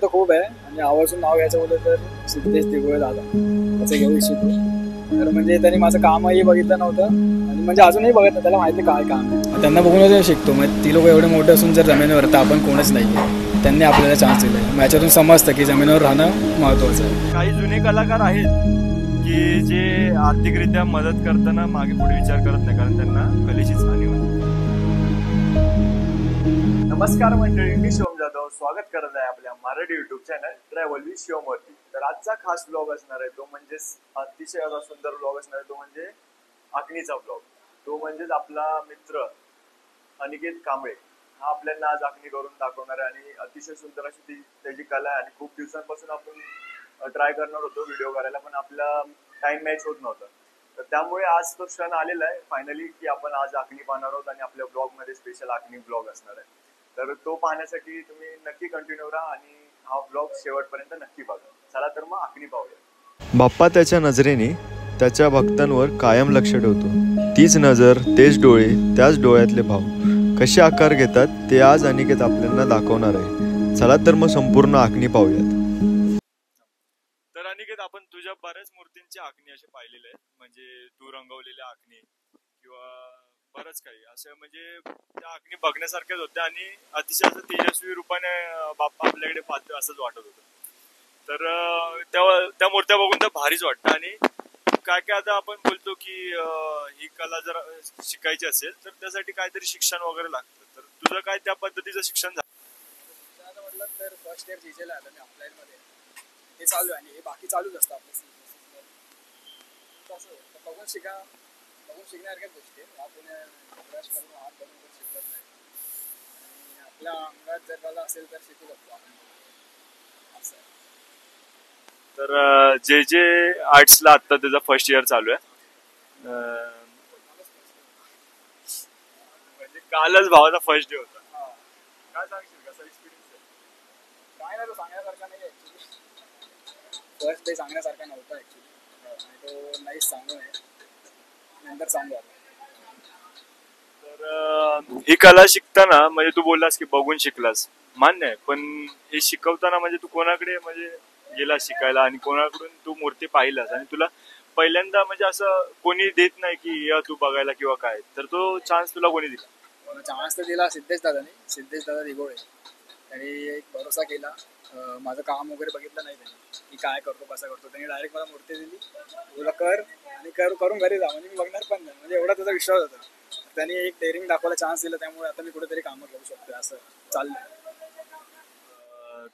तर खूप आहे आणि आवर्जून नाव घ्यायचं बोललं तर सिद्धेश दिगोळे दादा त्याचं घेऊ इच्छितो. तर म्हणजे त्यांनी माझं कामही बघितलं नव्हतं आणि म्हणजे अजूनही बघत नाही, त्याला माहिती काय काम आहे. त्यांना बघूनच शिकतो. मग ती लोक एवढे मोठे असून जर जमिनीवर तर आपण कोणच नाही आहे, त्यांनी आपल्याला चान्स दिला आहे. याच्यातून समजतं की जमिनीवर राहणं महत्त्वाचं आहे. काही जुने कलाकार आहेत की जे आर्थिकरित्या मदत करताना मागे पुढे विचार करत नाही, कारण त्यांना कलेचीच हानी होते. नमस्कार मंडळी, मी शिवम जाधव स्वागत करत आहे आपल्या Marathi YouTube channel travel with Shivam वरती. तर आजचा खास ब्लॉग असणार आहे तो म्हणजेच अतिशय सुंदर ब्लॉग असणार आहे तो म्हणजे आखणीचा ब्लॉग. तो म्हणजेच आपला मित्र अनिकेत कांबळे हा आपल्याला आज आखणी करून दाखवणार आहे आणि अतिशय सुंदर अशी ती त्याची कला आहे. आणि खूप दिवसांपासून आपण ट्राय करणार होतो व्हिडिओ करायला, पण आपला टाइम मॅच होत नव्हता. तर त्यामुळे आज तो क्षण आलेला आहे फायनली की आपण आज आखणी पाहणार आहोत आणि आपल्या ब्लॉग मध्ये स्पेशल आखणी ब्लॉग असणार आहे. तर तो पाहण्यासाठी तुम्ही नक्की कंटिन्यू राहा आणि हा ब्लॉग शेवटपर्यंत नक्की बघा. चला तर मग आखणी पाहूया. बाप्पा त्याच्या नजरेने त्याच्या भक्तांवर कायम लक्ष ठेवतो. तीच नजर, तेच डोळे, त्याच डोळ्यातले भाव कसे आकार घेतात ते आज अनिकेत आपल्याला दाखवणार आहे. चला तर मग संपूर्ण आखणी पाहूयात. तर अनिकेत, आपण तुझ्या बऱ्याच मूर्तींची आखणी अशी पाहिलेली आहे, म्हणजे तू रंगवलेल्या आखणी किंवा बरंच काही असं, म्हणजे त्या आखणी बघण्यासारख्याच होत्या आणि अतिशय असं तेजस्वी रूपाने बाप्पा आपल्याकडे पाहतो असंच वाटत होतं. तर त्या मूर्त्या बघून तर भारीच वाटतं. आणि काय काय आता आपण बोलतो की ही कला जर शिकायची असेल तर त्यासाठी काहीतरी शिक्षण वगैरे लागतं. तर तुझं काय त्या पद्धतीचं शिक्षण झालं? म्हटलं तर फर्स्ट इयर झिजेला आहे मी ऑफलाईन मध्ये, हे चालू आहे आणि हे बाकी चालूच असतं आपलं असं. बघून शिका, बघून शिकण्यासारख्याच गोष्टी आहेत. आपण अभ्यास करून हात धरून तर शिकत नाही आणि आपल्या अंगात जर कला असेल तर शिकू शकतो आपण असं आहे. तर जे जे आर्ट्सला आता त्याचा फर्स्ट इयर चालू आहे, म्हणजे कालच भावाचा फर्स्ट डे होता. काय सांगशील, कसा एक्सपिरियन्स आहे? काय नाही, तो सांगण्यासारखा नाही ऍक्च्युली. फर्स्ट डे सांगण्यासारखा नव्हता ऍक्च्युली आणि तो नाहीच सांगू नये, नंतर सांगू आपण. तर ही कला शिकताना म्हणजे तू बोललास की बघून शिकलास, मान्य आहे, पण हे शिकवताना म्हणजे तू कोणाकडे म्हणजे गेला शिकायला आणि कोणाकडून तू मूर्ती पाहिलास आणि तुला पहिल्यांदा म्हणजे असं कोणी देत नाही की या तू बघायला किंवा काय, तर तो चान्स तुला कोणी दिला? चान्स तर दिला सिद्धेश दादाने, सिद्धेश दादा दिगोळे. त्यांनी एक भरोसा केला. माझं काम वगैरे बघितलं नाही त्यांनी की काय करतो कसा करतो. त्यांनी डायरेक्ट मला मूर्ती दिली, तुला कर आणि करून घरी जा, म्हणजे मी बघणार पण नाही, म्हणजे एवढा त्याचा विश्वास होता. त्यांनी एक डेअरिंग दाखवायला चान्स दिला, त्यामुळे आता मी कुठेतरी कामं करू शकतो असं चाललंय.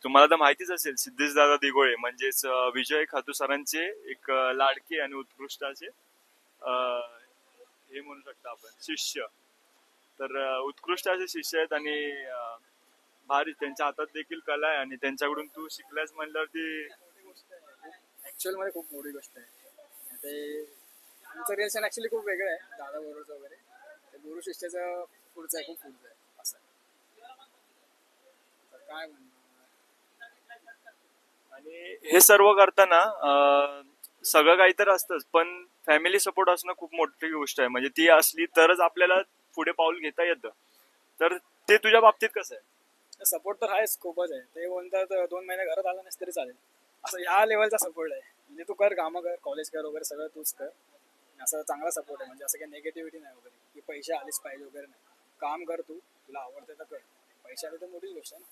तुम्हाला तर माहितीच असेल, सिद्धेश दादा दिगोळे म्हणजेच विजय खातू सरांचे एक लाडके आणि उत्कृष्ट असे हे म्हणू शकता आपण शिष्य. तर उत्कृष्ट असे शिष्य आहेत आणि भारी त्यांच्या हातात देखील कला आहे आणि त्यांच्याकडून तू शिकल्यास म्हणल्यावरती ऍक्च्युअल मध्ये खूप मोठी गोष्ट आहे. ते आमचं रिलेशन ऍक्च्युली खूप वेगळं आहे दादा बरोबरचं वगैरे. ते गुरु शिष्याचं पुढचं आहे, खूप पुढचं आहे असं. तर काय म्हणणार. आणि हे सर्व करताना सगळं काही तर असतंच, पण फॅमिली सपोर्ट असणं खूप मोठी गोष्ट आहे. म्हणजे ती असली तरच आपल्याला पुढे पाऊल घेता येतं. तर ते तुझ्या बाबतीत कसं आहे? सपोर्ट तर आहेच, खूपच आहे. ते बोलतात 2 महिने घरात आला नसतं तरी चालेल, असं ह्या लेवलचा सपोर्ट आहे. म्हणजे तू कर, कामं कर, कॉलेज कर वगैरे सगळं तूच कर, असं चांगला सपोर्ट आहे. म्हणजे असं काही निगेटिव्हिटी नाही वगैरे की पैसे आलेच पाहिजे वगैरे नाही. काम कर, तू तुला आवडते तर कर, पैसे आले तर मोठीच गोष्ट आहे ना.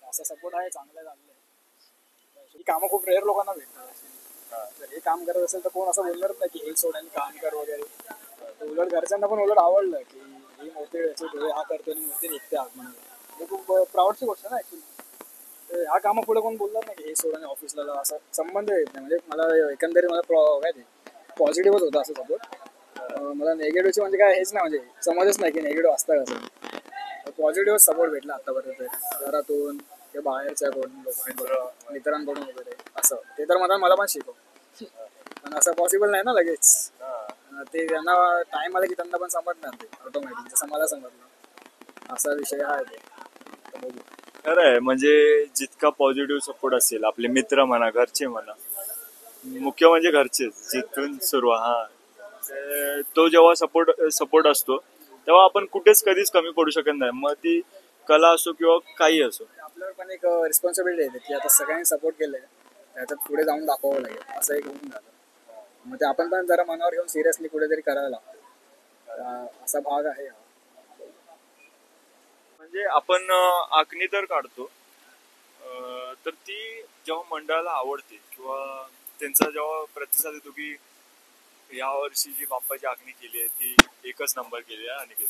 असा सपोर्ट आहे, चांगला चाललंय. ही कामं खूप रेअर लोकांना भेटतात. जर हे काम करत असेल तर कोण असं बोलणारच नाही की हे सोड आणि काम कर वगैरे. उलट घरच्यांना पण उलट आवडलं की ही मोठी डोळे हा करतो आणि मोठी निघते आत म्हणून. हे खूप प्राऊडची गोष्ट आहे ना ऍक्च्युली. ह्या कामा पुढे कोण बोलणार नाही की हे सोड आणि ऑफिसला जा, असा संबंध येत नाही. म्हणजे मला एकंदरीत मला काय ते पॉझिटिव्हच होतं असं सपोर्ट. मला निगेटिव्हची म्हणजे काय हेच नाही, म्हणजे समजच नाही की निगेटिव्ह असतं कसं. पॉझिटिव्ह सपोर्ट भेटला आतापर्यंत घरातून किंवा बाहेरच्या कोण लोकांकडून, मित्रांकडून वगैरे असं. ते तर मला पण शिकव, पण असं पॉसिबल नाही ना लगेच. ते त्यांना टाइम आला की त्यांना पण समजणार ते ऑटोमॅटिक, जसं मला समजलं. असा विषय आहे ते. खरं आहे, म्हणजे जितका पॉझिटिव्ह सपोर्ट असेल, आपले मित्र म्हणा, घरचे म्हणा, मुख्य म्हणजे घरचे, जिथून सुरुवात तो जेव्हा सपोर्ट असतो तेव्हा आपण कुठेच कधीच कमी पडू शकत नाही. मग ती कला असो किंवा काही असो. आपल्यावर पण एक रिस्पॉन्सिबिलिटी येते की आता सगळ्यांनी सपोर्ट केलंय त्याच्यात पुढे जाऊन दाखवावं लागेल असं एक होऊन झालं. मग ते आपण पण जरा मनावर घेऊन सिरियसली कुठेतरी करायला लागतं, असा भाग आहे हा. म्हणजे आपण आखणी तर काढतो, तर ती जेव्हा मंडळाला आवडते किंवा त्यांचा जेव्हा प्रतिसाद येतो की या वर्षी जी बाप्पाची आखणी केली आहे ती एकच नंबर केली आहे आणि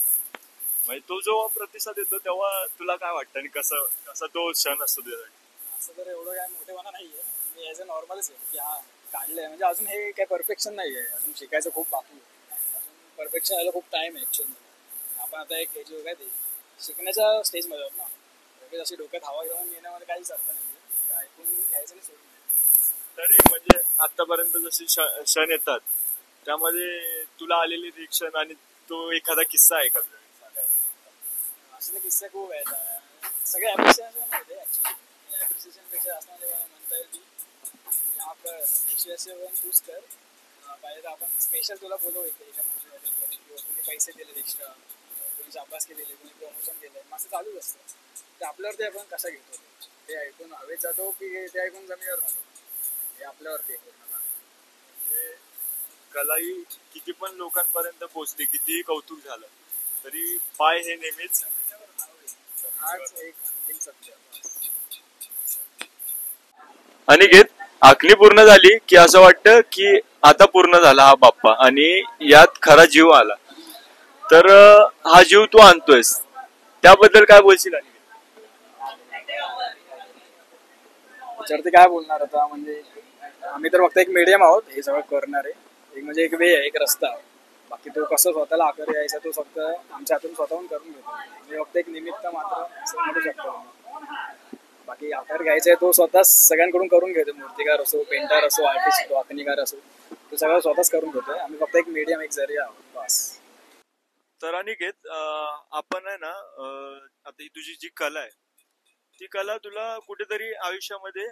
म्हणजे तो जो प्रतिसाद येतो तेव्हा तुला काय वाटतं आणि कसं कसा तो क्षण असतो तुझ्यासाठी? असं तर एवढं काय मोठेपणा नाही आहे, मी ॲज अ नॉर्मलच आहे की हा काढलं आहे. म्हणजे अजून हे काय परफेक्शन नाही आहे, अजून शिकायचं खूप बाकी आहे. अजून परफेक्शन यायला खूप टाईम आहे ॲक्च्युअली. आपण आता एक जो काय ते शिकण्याच्या स्टेजमध्ये आहोत ना, लगेच अशी डोक्यात हवा घेऊन येण्यामध्ये काहीच अर्थ नाही आहे. ते ऐकून घ्यायचं आणि सोडून द्यायचं. तरी म्हणजे आतापर्यंत जसे क्षण येतात त्यामध्ये तुला आलेले रिएक्शन आणि तो एखादा किस्सा आहे का असे तर किस्से खूप आहेत. सगळे ॲप्रिसिएशन होते ॲक्च्युली. ॲप्रिसिएशनपेक्षा जास्त म्हणजे म्हणता येईल की आपण नेक्स्ट वेळेस तूच कर. पाहिजे तर आपण स्पेशल तुला बोलवू एका मोटिवेशनवर किंवा तुम्ही पैसे दिले एक्स्ट्रा, कोणी शाबासकी दिले, कोणी प्रमोशन दिलं, मग असं चालूच असतं. ते आपल्यावरती आपण कसा घेतो ते ऐकून हवेत जातो की ते ऐकून जमिनीवर राहतो हे आपल्यावरती आहे पूर्ण. म्हणजे कला ही किती पण लोकांपर्यंत पोहोचते, कितीही कौतुक झालं तरी पाय हे नेहमीच हाच एक अंतिम सत्य. अनिकेत, आखणी पूर्ण झाली की असं वाटतं की आता पूर्ण झाला हा बाप्पा आणि यात खरा जीव आला. तर हा जीव तू आणतोयस त्याबद्दल काय बोलशील अनिकेत? त्याच्यावरती काय बोलणार आता, म्हणजे आम्ही तर फक्त एक मीडियम आहोत हे सगळं करणारे. एक म्हणजे एक वे आहे, एक रस्ता. बाकी तो कसं स्वतःला आकार यायचा तो फक्त आमच्या हातून स्वतःहून करून घेतो. म्हणजे फक्त एक निमित्त मात्र असं म्हणू शकतो. बाकी आकार घ्यायचा आहे तो स्वतःच सगळ्यांकडून करून घेतो. मूर्तिकार असो, पेंटर असो, आर्टिस्ट असो, आखणीकार असो, तो सगळं स्वतःच करून घेतोय. आम्ही फक्त एक मीडियम, एक जरिया आहोत बस. तर अनिकेत, आपण आहे ना, आता ही तुझी जी कला आहे ती कला तुला कुठेतरी आयुष्यामध्ये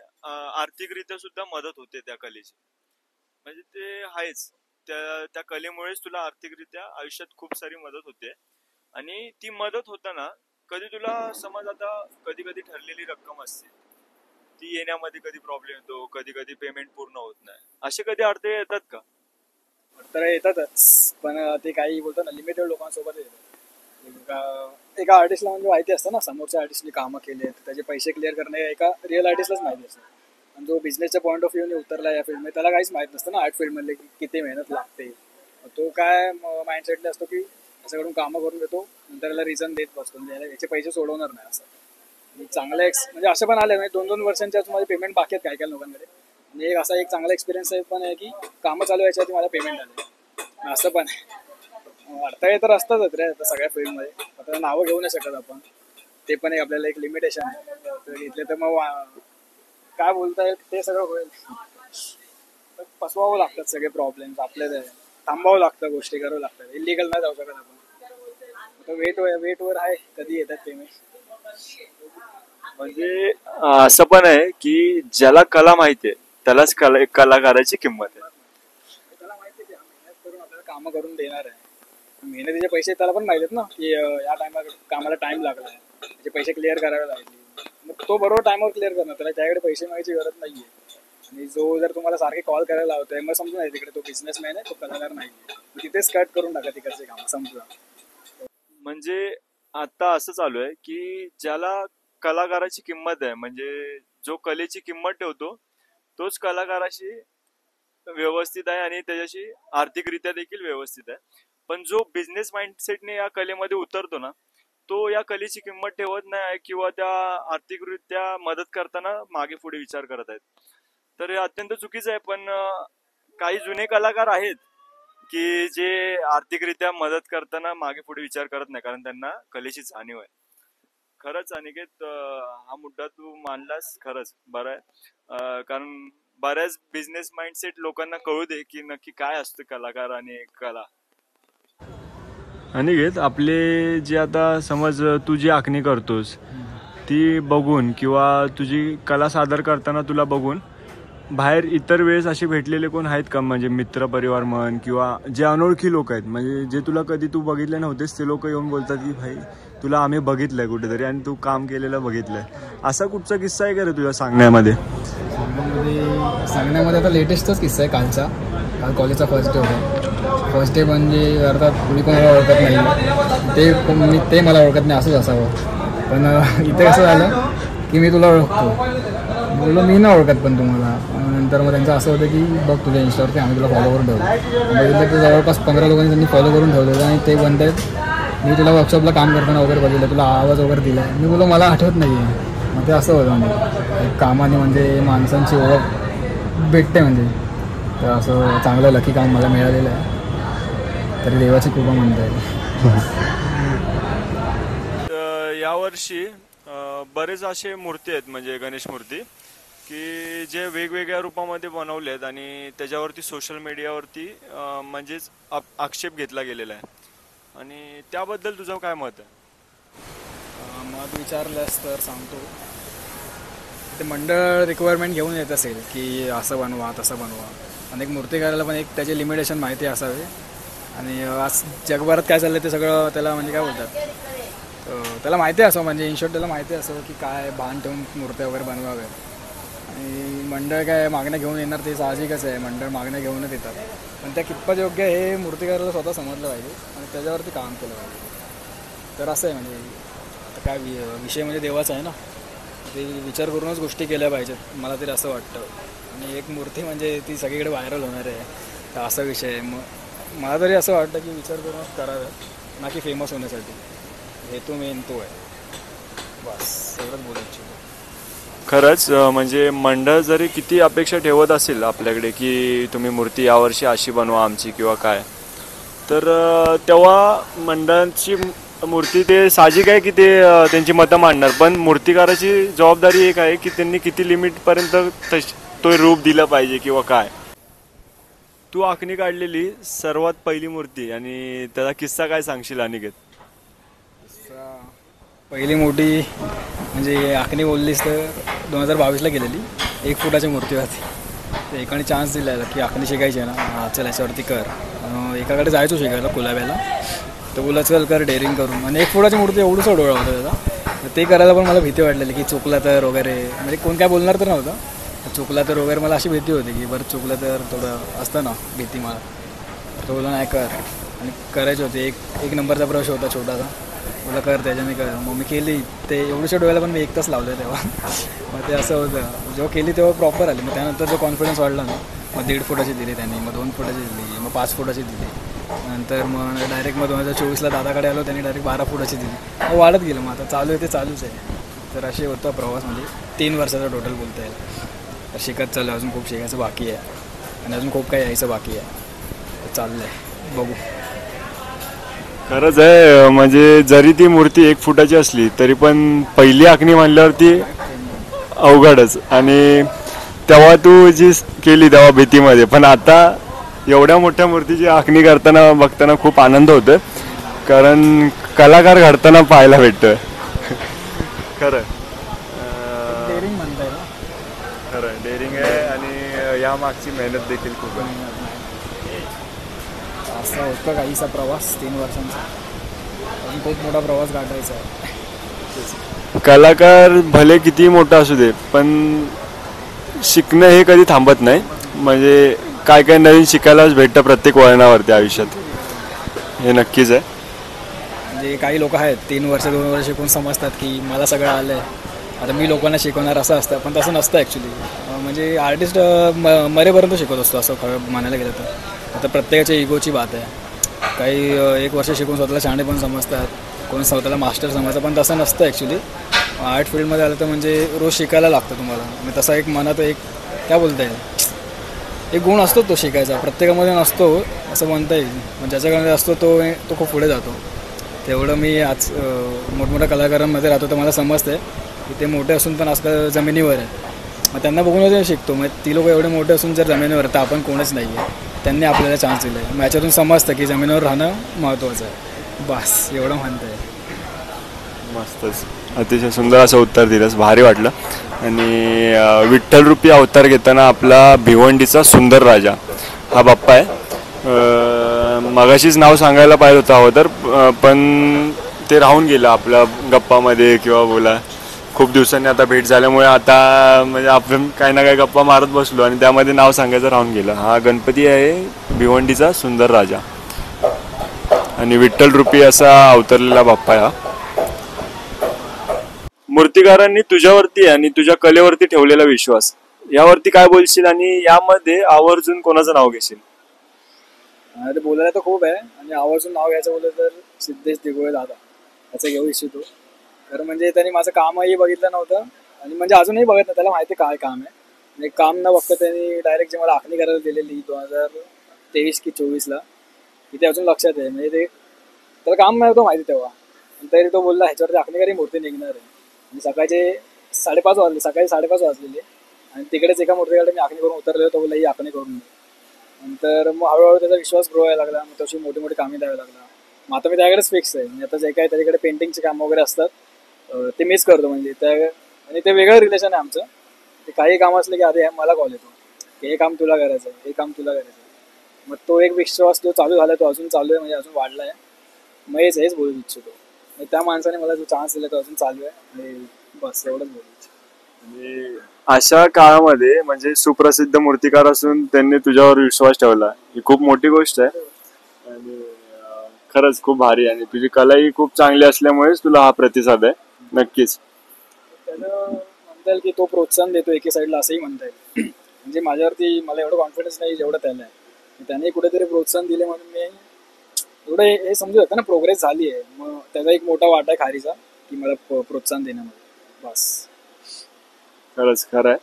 आर्थिकरित्या सुद्धा मदत होते त्या कलेची. म्हणजे ते आहेच, त्या कलेमुळेच तुला आर्थिकरित्या आयुष्यात खूप सारी मदत होते. आणि ती मदत होताना कधी तुला समज आता कधी कधी ठरलेली रक्कम असते ती येण्यामध्ये कधी प्रॉब्लेम येतो, कधी कधी पेमेंट पूर्ण होत नाही, असे कधी अडथळे येतात का? तर येतातच, पण ते काही बोलतात ना लिमिटेड लोकांसोबत येतात. एका आर्टिस्टला म्हणजे माहिती असतं ना समोरच्या आर्टिस्टने कामं केले त्याचे पैसे क्लिअर करणे एका रिअल आर्टिस्टलाच माहिती असतं. आणि जो बिझनेसच्या पॉईंट ऑफ व्ह्यूने उतरला या फील्डमध्ये त्याला काहीच माहित नसतं ना आर्ट फील्डमधले की किती मेहनत लागते. तो काय माइंडसेटला असतो की त्याच्याकडून कामं करून घेतो, नंतर त्याला रिझन देत बसतो म्हणजे याचे पैसे सोडवणार नाही असं. चांगलं म्हणजे असं पण आलं म्हणजे 2-2 वर्षांच्या माझे पेमेंट बाकी आहेत काही काही लोकांकडे. म्हणजे एक असा एक चांगला एक्सपिरियन्स पण आहे की कामं चालू याच्यावरती मला पेमेंट आले असं पण आहे. अडथळे तर असतातच रे आता सगळ्या फील्डमध्ये. आता नावं घेऊ नाही शकत आपण, ते पण एक आपल्याला एक लिमिटेशन आहे. घेतले तर मग काय बोलता येईल ते सगळं होईल. फसवावं लागतात सगळे प्रॉब्लेम्स आपल्याला, थांबावं लागतं, गोष्टी करावं लागतात. इलिगल नाही जाऊ शकत आपण. वेटवर आहे कधी येतात पेमेंट. म्हणजे असं पण आहे की ज्याला कला माहितीये त्यालाच कलाकाराची किंमत आहे. त्याला माहिती आहे की मेहनत करून आपल्याला कामं करून देणार आहे. मेहनतीचे पैसे त्याला पण माहिती आहेत ना की या टायमाला कामाला टाइम लागला आहे, त्याचे पैसे क्लिअर करावे लागले. मग तो बरोबर टाइमवर क्लिअर करणार, त्याला त्याकडे पैसे मागायची गरज नाहीये. आणि जो जर तुम्हाला सारखे कॉल करायला लावतोय मग समजून आहे तिकडे तो बिझनेसमॅन आहे, तो कलाकार नाही. तिथेच कट करून टाका तिकडचे काम समजा. म्हणजे आता असं चालू आहे की ज्याला कलाकाराची किंमत आहे, म्हणजे जो कलेची किंमत ठेवतो तोच कलाकाराशी व्यवस्थित आहे आणि त्याच्याशी आर्थिकरित्या देखील व्यवस्थित आहे. पण जो बिझनेस माइंडसेटने या कलेमध्ये उतरतो ना तो या कलेची किंमत ठेवत नाही किंवा त्या आर्थिकरित्या मदत करताना मागे पुढे विचार करत आहेत. तर हे अत्यंत चुकीचं आहे. पण काही जुने कलाकार आहेत की जे आर्थिकरित्या मदत करताना मागे पुढे विचार करत नाही, कारण त्यांना कलेची जाणीव आहे. खरंच अनिकेत, हा मुद्दा तू मांडलास खरंच बरं आहे. कारण बऱ्याच बिझनेस माइंडसेट लोकांना कळू दे की नक्की काय असतं कलाकार आणि कला. अनिकेत, आपले जे आता समज तू जी आखणी करतोस ती बघून किंवा तुझी कला सादर करताना तुला बघून बाहेर इतर वेळेस असे भेटलेले कोण आहेत का, म्हणजे मित्र परिवार म्हण किंवा जे अनोळखी लोक आहेत, म्हणजे जे तुला कधी तू बघितले नव्हतेस ते लोक येऊन बोलतात की भाई तुला आम्ही बघितलंय कुठेतरी आणि तू काम केलेलं बघितलंय. असा कुठचा किस्सा आहे का रे तुझ्या सांगण्यामध्ये? सांगण्यामध्ये आता लेटेस्टच किस्सा आहे कालचा. काल कॉलेजचा फर्स्ट डे होता. फर्स्ट डे म्हणजे अर्थात मी कोणाला ओळखत नाही, ते मला ओळखत नाही असंच असावं. पण इथे कसं झालं की मी तुला ओळखतो, बोललो मी ना ओळखत पण तुम्हाला. नंतर मग त्यांचं असं होतं की बघ तुझ्या इंस्टावरती आम्ही तुला फॉलो करून ठेवलं. बघितलं तर जवळपास 15 लोकांनी त्यांनी फॉलो करून ठेवलेलं आणि ते म्हणतात मी तुला वर्कशॉपला काम करताना वगैरे बघितलं, तुला आवाज वगैरे दिला. मी बोललो मला आठवत नाही आहे. मग ते असं होतं म्हणजे एक कामाने म्हणजे माणसांची ओळख भेटते म्हणजे. तर असं चांगलं लकी काम मला मिळालेलं आहे, तरी देवाची कृपा म्हणता येईल. यावर्षी बरेच असे मूर्ती आहेत म्हणजे गणेश मूर्ती की जे वेगवेगळ्या रूपामध्ये बनवले आहेत आणि त्याच्यावरती सोशल मीडियावरती म्हणजेच आक्षेप घेतला गेलेला आहे. आणि त्याबद्दल तुझं काय मत आहे? मत विचारलंस तर सांगतो. ते मंडळ रिक्वायरमेंट घेऊन येत असेल की असं बनवा तसं बनवा. अनेक मूर्ती करायला पण एक त्याचे लिमिटेशन माहिती असावे. आणि आज जगभरात काय चाललं ते सगळं त्याला म्हणजे काय बोलतात, त्याला माहिती असं म्हणजे इन शॉर्ट त्याला माहिती असं की काय भान ठेवून मूर्त्या वगैरे बनवाव्यात. आणि मंडळ काय मागण्या घेऊन येणार ते साहजिकच आहे, मंडळ मागण्या घेऊनच येतात. पण त्या कितपत योग्य हे मूर्तिकाराला स्वतः समजलं पाहिजे आणि त्याच्यावरती काम केलं पाहिजे. तर असं आहे म्हणजे आता काय विषय म्हणजे देवाचा आहे ना, ते विचार करूनच गोष्टी केल्या पाहिजेत मला तरी असं वाटतं. आणि एक मूर्ती म्हणजे ती सगळीकडे व्हायरल होणार आहे तर असा विषय आहे. मग मला तरी असं वाटतं की विचार करूनच कराव्यात ना की फेमस होण्यासाठी. हेतू मेन तो आहे, बस एवढंच बोलू इच्छितो. खरंच म्हणजे मंडळ जरी किती अपेक्षा ठेवत असेल आपल्याकडे की तुम्ही मूर्ती यावर्षी अशी बनवा आमची किंवा काय, तर तेव्हा मंडळांची मूर्ती ते साहजिक आहे की ते त्यांची मतं मांडणार. पण मूर्तिकाराची जबाबदारी एक आहे की त्यांनी किती लिमिटपर्यंत तो रूप दिलं पाहिजे किंवा काय. तू आखणी काढलेली सर्वात पहिली मूर्ती आणि त्याचा किस्सा काय सांगशील अनिकेत? पहिली मोठी म्हणजे आखणी बोललीस तर 2022ला गेलेली 1 फुटाची मूर्ती होती. तर एकाने चान्स दिला की आखणी शिकायची आहे ना, चल याच्यावरती कर. एकाकडे जायचो शिकायला कुलाब्याला, तर बोला चल कर डेअरिंग करून. आणि 1 फुटाची मूर्ती एवढंच डोळा होता त्याचा. तर ते करायला पण मला भीती वाटलेली की चुकला तर वगैरे, म्हणजे कोण काय बोलणार तर नव्हतं, चुकला तर वगैरे मला अशी भीती होती की बरं चुकलं तर थोडं असतं ना भीती मला. तर बोला नाही कर. आणि करायची होती. एक नंबरचा ब्रश होता छोटासा, मला कर त्याच्याने कर. मग मी केली. ते एवढ्याशा डोळ्याला पण मी 1 तास लावलं तेव्हा. मग ते असं होतं, जेव्हा केली तेव्हा प्रॉपर आली. मग त्यानंतर जो कॉन्फिडन्स वाढला ना, मग 1.5 फुटाची दिली त्यांनी, मग 2 फुटाची दिली, मग 5 फुटाची दिली. नंतर मग डायरेक्ट मग 2024ला दादाकडे आलो, त्यांनी डायरेक्ट 12 फुटाची दिली. मग वाढत गेलं. मग आता चालू आहे ते चालूच आहे. तर असे होता प्रवास म्हणजे 3 वर्षाचा टोटल बोलता येईल. तर शिकत चालू, अजून खूप शिकायचं बाकी आहे आणि अजून खूप काही यायचं बाकी आहे. तर चाललं आहे, बघू. खरंच आहे म्हणजे जरी ती मूर्ती 1 फुटाची असली तरी पण पहिली आखणी म्हणल्यावरती अवघडच. आणि तेव्हा तू जी केली तेव्हा भीतीमध्ये, पण आता एवढ्या मोठ्या मूर्तीची आखणी करताना बघताना खूप आनंद होतो, कारण कलाकार घडताना पाहायला भेटतं. खरं डेअरिंग म्हणता येईल. खरं डेअरिंग आहे आणि या मागची मेहनत देखील खूप आहे. असा होता काहीसा प्रवास 3 वर्षांचा. अजून खूप मोठा प्रवास गाठायचा आहे. कलाकार भले किती मोठा असू दे पण शिकणं हे कधी थांबत नाही. म्हणजे काय काय नवीन शिकायलाच भेटतं प्रत्येक वळणावरती आयुष्यात, हे नक्कीच आहे. म्हणजे काही लोक आहेत 3 वर्ष 2 वर्ष शिकून समजतात की मला सगळं आलं आहे, आता मी लोकांना शिकवणार असं असतं. पण तसं नसतं ॲक्च्युली. म्हणजे आर्टिस्ट मरेपर्यंत शिकवत असतो असं खरं म्हणायला गेलं तर. आता प्रत्येकाच्या इगोची बात आहे. काही 1 वर्ष शिकून स्वतःला शहाणे पण समजतात, कोणी स्वतःला मास्टर समजतं, पण तसं नसतं ॲक्च्युली. आर्ट फील्डमध्ये आलं तर म्हणजे रोज शिकायला लागतं तुम्हाला. म्हणजे तसा एक मनात एक काय बोलता येईल, एक गुण असतो तो शिकायचा. प्रत्येकामध्ये नसतो असं म्हणता येईल. पण ज्याच्याकडे असतो तो खूप पुढे जातो. तेवढं मी आज मोठमोठ्या कलाकारांमध्ये राहतो तर मला समजतं आहे की ते मोठे असून पण आजकाल जमिनीवर आहे. मग त्यांना बघूनच शिकतो. मग ती लोक एवढे मोठे असून जर जमिनीवर तर आपण कोणच नाही आहे, त्यांनी आपल्याला चान्स दिला आहे. मग याच्यातून समजतं की जमिनीवर राहणं महत्त्वाचं आहे. बस एवढं म्हणतं आहे. मस्तच, अतिशय सुंदर असं उत्तर दिलंस, भारी वाटलं. आणि विठ्ठलरूपी अवतार घेताना आपला भिवंडीचा सुंदर राजा हा बाप्पा आहे. मगाशीच नाव सांगायला पाहिजे होतं अगोदर, पण ते राहून गेलं आपल्या गप्पामध्ये किंवा बोला खूप दिवसांनी आता भेट झाल्यामुळे आता म्हणजे आपण काही ना काही गप्पा मारत बसलो आणि त्यामध्ये नाव सांगायचं राहून गेलं. हा गणपती आहे भिवंडीचा सुंदर राजा आणि विठ्ठल रूपी असा अवतरलेला बाप्पा आहे हा. मूर्तिकारांनी तुझ्यावरती आणि तुझ्या कलेवरती ठेवलेला विश्वास यावरती काय बोलशील आणि यामध्ये आवर्जून कोणाचं नाव घेशील? ते बोलायला तर खूप आहे आणि आवर्जून नाव घ्यायचं बोललं तर सिद्धेश दिगोळे दादा त्याचं घेऊ इच्छितो. कारण म्हणजे त्यांनी माझं कामही बघितलं नव्हतं आणि म्हणजे अजूनही बघत नाही, त्याला माहिती काय काम आहे. म्हणजे काम न बघता त्यांनी डायरेक्ट जे मला आखणी करायला दिलेली 2023 की 24ला की ते अजून लक्षात आहे. म्हणजे ते त्याला काम नव्हतं माहिती तेव्हा, तरी तो बोलला ह्याच्यावरती आखणीकारी मूर्ती निघणार आहे. आणि सकाळचे 5:30 वाजले, सकाळी 5:30 वाजलेले आणि तिकडेच एका मूर्तीकडे मी आखणी करून उतरलेलो. तो बोलला ही आखणी करून दे. नंतर मग हळूहळू त्याचा विश्वास ग्रो व्हायला लागला. मग तशी मोठी मोठी कामे द्यावी लागला. मग आता मी त्याकडेच फिक्स आहे. म्हणजे आता जे काय त्याच्याकडे पेंटिंगचे काम वगैरे असतात ते मिस करतो. म्हणजे त्या आणि ते वेगळं रिलेशन आहे आमचं. ते काही काम असलं की अरे मला कॉल येतो की हे काम तुला करायचं आहे, हे काम तुला करायचं आहे. मग तो एक विश्वास जो चालू झाला तो अजून चालू आहे, म्हणजे अजून वाढला आहे. मग हेच बोलू इच्छितो. म्हणजे त्या माणसाने मला जो चान्स दिला तो अजून चालू आहे आणि बस एवढंच बोलू इच्छितो. म्हणजे अशा काळामध्ये म्हणजे सुप्रसिद्ध मूर्तिकार असून त्यांनी तुझ्यावर विश्वास ठेवला ही खूप मोठी गोष्ट आहे आणि खरंच खूप भारी आणि तुझी कलाही खूप चांगली असल्यामुळेच तुला हा प्रतिसाद आहे. नक्कीच त्यानं म्हणता येईल की तो प्रोत्साहन देतो एके साईडला असंही म्हणता येईल. म्हणजे माझ्यावरती मला एवढं कॉन्फिडन्स नाही जेवढं त्याला आहे. त्याने कुठेतरी प्रोत्साहन दिले म्हणून मी एवढं हे समजू शकतं ना प्रोग्रेस झाली आहे. मग त्याचा एक मोठा वाटा आहे खारीचा की मला प्रोत्साहन देण्यामध्ये. बस खरंच खरं आहे.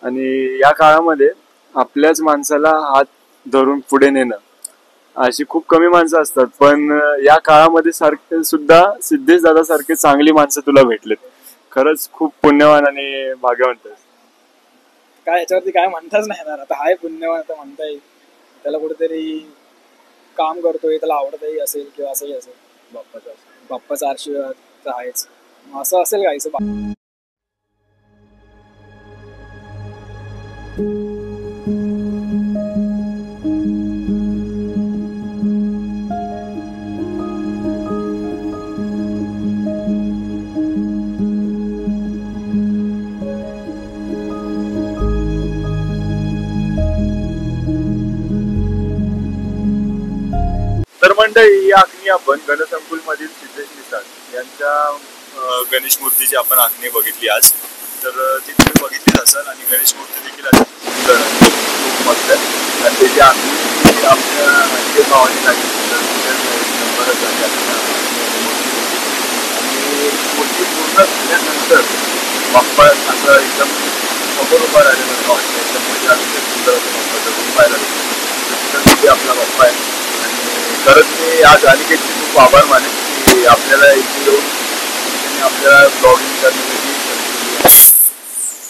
आणि या काळामध्ये आपल्याच माणसाला हात धरून पुढे नेणं अशी खूप कमी माणसं असतात, पण या काळामध्ये सारखे सुद्धा सिद्धेश दादा सारखे चांगली माणसं तुला भेटलेत. खरंच खूप पुण्यवान आणि भाग्यवंत आहेस. काय ह्याच्यावरती काय म्हणताच नाही येणार. आता हाय पुण्यवान आता म्हणता येईल. त्याला कुठेतरी काम करतोय, त्याला आवडतही असेल किंवा असंही असेल. बाप्पाचा आशीर्वाद तर आहेच. मग असं असेल काहीसं. तर मंडळी ही आखणी आपण गणसंकुल मधील सिद्धेश निसाद यांच्या गणेश मूर्तीची आपण आखणी बघितली आज. तर ती तुम्ही बघितलीच असाल आणि गणेश मूर्ती देखील अशी सुंदर आहे, खूप मस्त आहे. आणि त्याची आखणी आपल्या अनिकेत भावाने लागली नंबरच झाली आपल्याला. आणि मूर्ती पूर्ण झाल्यानंतर बाप्पा असं एकदम समोर उभा राहिलेला वाटतं. एकदम म्हणजे अतिशय सुंदर असं बाप्पाचं रूप पाहायला भेटतं. आपला बाप्पा आहे आणि खरंच मी आज अनिकेतचे खूप आभार मानेन की आपल्याला इथे येऊन त्यांनी आपल्याला ब्लॉगिंग करण्यासाठी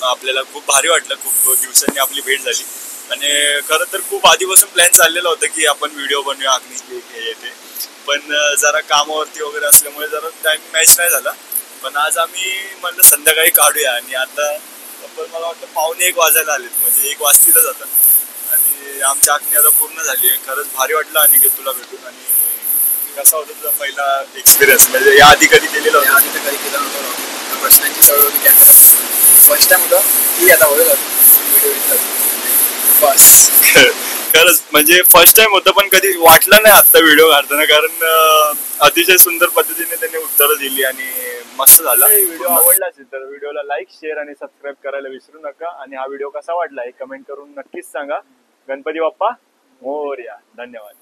आपल्याला खूप भारी वाटलं. खूप दिवसांनी आपली भेट झाली आणि खरं तर खूप आधीपासून प्लॅन चाललेला होता की आपण व्हिडिओ बनवूया आखणीची हे येते, पण जरा कामावरती वगैरे असल्यामुळे जरा टाइम मॅच नाही झाला. पण आज आम्ही म्हणलं संध्याकाळी काढूया आणि आता मला वाटतं 1:45 वाजायला आलेत, म्हणजे 1 वाजतीलच आता. आणि आमची आखणी आता पूर्ण झाली आहे. खरंच भारी वाटलं आणि तुला भेटून. आणि कसा होता तुझा पहिला एक्सपिरियन्स, म्हणजे या आधी कधी केलेला होता? आधी तर कधी केलं नव्हतं. प्रश्नांची सवय होती कॅमेरा फर्स्ट टाइम होतं की आता होईल व्हिडिओ बस. खरंच म्हणजे फर्स्ट टाइम होतं, पण कधी वाटलं नाही आता व्हिडिओ काढताना, कारण अतिशय सुंदर पद्धतीने त्यांनी उत्तरं दिली आणि मस्त झाला. व्हिडिओ आवडला असेल तर व्हिडिओला लाईक, शेअर आणि सबस्क्राईब करायला विसरू नका. आणि हा व्हिडिओ कसा वाटला हे कमेंट करून नक्कीच सांगा. गणपती बाप्पा मोरया. धन्यवाद.